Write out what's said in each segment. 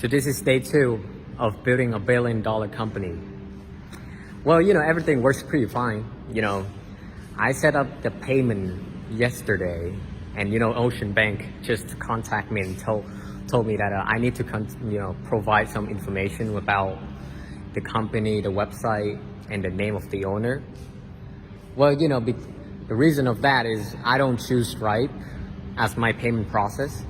So this is day 2 of building a $1 billion company. Well, everything works pretty fine. I set up the payment yesterday, and Ocean Bank just contacted me and told me that I need to provide some information about the company, the website, and the name of the owner. Well, the reason of that is I don't choose Stripe as my payment process,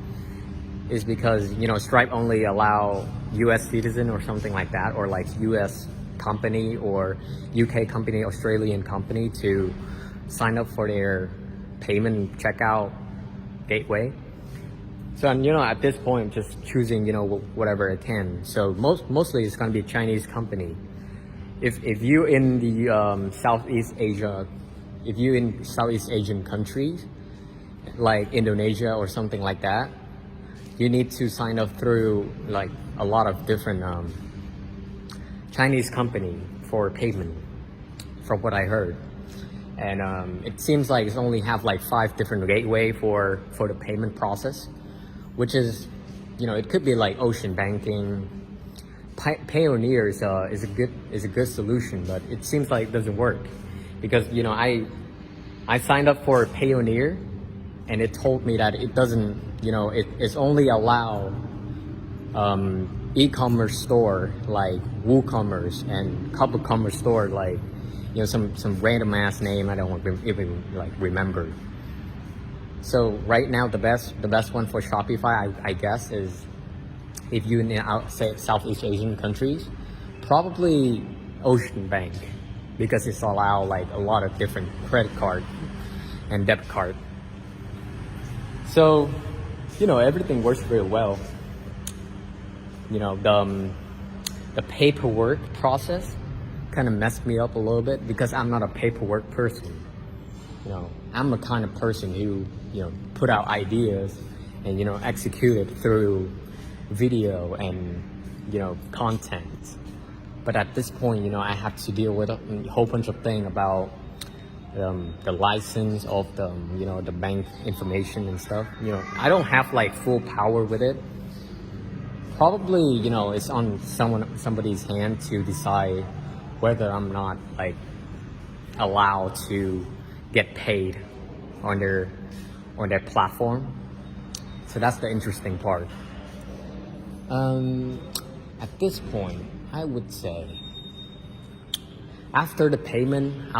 is because Stripe only allow US citizen or something like that, or like US company or UK company, Australian company to sign up for their payment checkout gateway. So at this point I'm just choosing whatever I can. So mostly it's going to be a Chinese company. If you in the Southeast Asian countries like Indonesia or something like that, you need to sign up through like a lot of different Chinese company for payment, from what I heard. And it seems like it's only have like 5 different gateway for the payment process, which is, it could be like Ocean Banking. Payoneer is a good solution, but it seems like it doesn't work because I signed up for Payoneer, and it told me that it doesn't, it's only allow e-commerce store like WooCommerce and couple commerce store like some random ass name I don't even like remember. So right now the best one for Shopify I guess is if you in Southeast Asian countries, probably Ocean Bank, because it's allow like a lot of different credit card and debit card. So everything works very well. The paperwork process kind of messed me up a little bit because I'm not a paperwork person. I'm the kind of person who put out ideas and execute it through video and content. But at this point I have to deal with a whole bunch of things about the license of the bank information and stuff. I don't have like full power with it. Probably it's on somebody's hand to decide whether I'm not like allowed to get paid on their platform. So that's the interesting part. At this point I would say after the payment,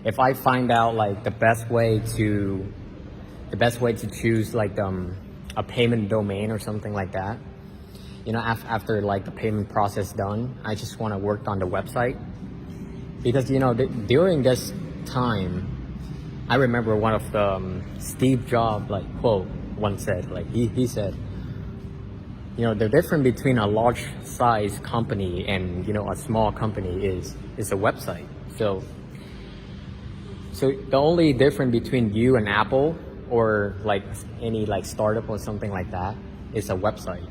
if I find out like the best way to choose like a payment domain or something like that, after like the payment process done, I just want to work on the website, because during this time I remember one of the Steve Jobs like quote once said, like he said, the difference between a large size company and a small company is a website. So the only difference between you and Apple or like any like startup or something like that is a website.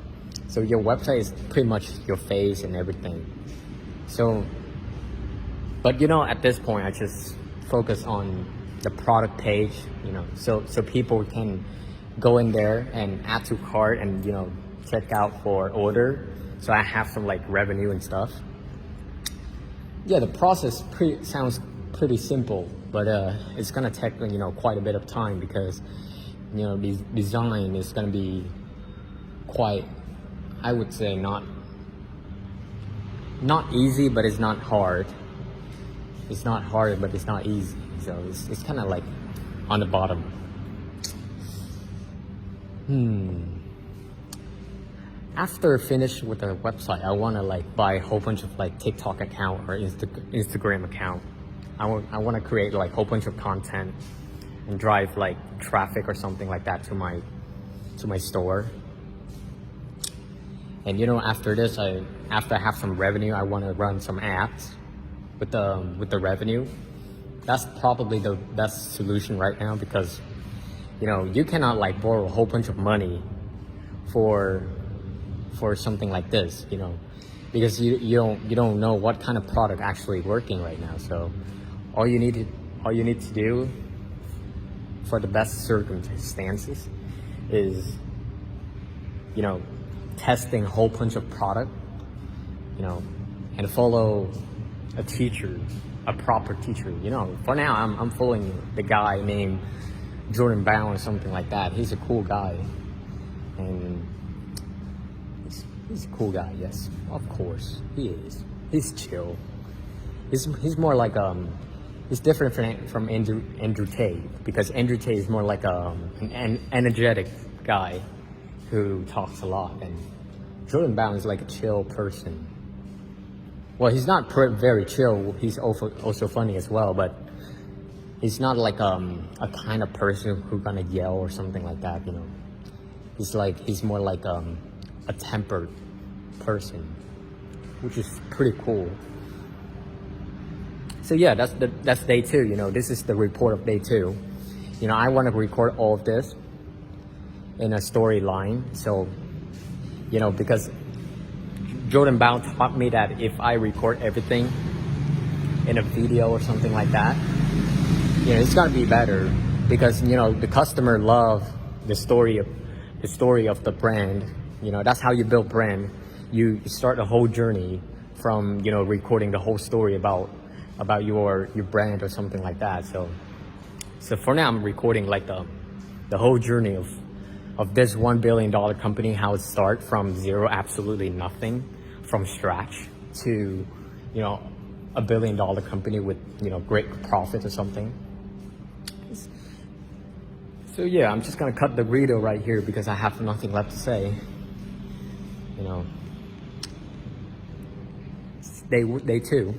So your website is pretty much your face and everything. So but at this point I just focus on the product page, so people can go in there and add to cart and check out for order, so I have some like revenue and stuff. Yeah, the process sounds pretty simple, but it's gonna take quite a bit of time, because the design is gonna be quite, I would say, not easy, but it's not hard. It's not hard, but it's not easy. So it's kind of like on the bottom. After finish with the website, I want to like buy a whole bunch of like TikTok account or Instagram account. I want to create like a whole bunch of content and drive like traffic or something like that to my store. And after this, after I have some revenue, I want to run some ads with the revenue. That's probably the best solution right now, because you cannot like borrow a whole bunch of money for something like this, because you don't know what kind of product actually working right now. So all you need to do for the best circumstances is testing a whole bunch of product, you know, and follow a teacher, a proper teacher. You know, for now I'm following the guy named Jordan Brown or something like that. He's a cool guy, and he's a cool guy. Yes, of course he is. He's chill. He's more like he's different from Andrew Tate, because Andrew Tate is more like an energetic guy who talks a lot, and Jordan Brown is like a chill person. Well, he's not very chill. He's also funny as well, but he's not like a kind of person who's gonna yell or something like that. You know, he's more like a tempered person, which is pretty cool. So yeah, that's day 2. You know, this is the report of day 2. You know, I want to record all of this in a storyline. So, you know, because Jordan Brown taught me that if I record everything in a video or something like that, you know, it's gonna be better, because, you know, the customer love the story of the brand. You know, that's how you build brand. You start a whole journey from, you know, recording the whole story about your brand or something like that. So for now, I'm recording like the whole journey of this $1 billion company, how it started from zero, absolutely nothing, from scratch, to, you know, $1 billion company with, you know, great profit or something. So yeah, I'm just gonna cut the video right here because I have nothing left to say. You know, day 2.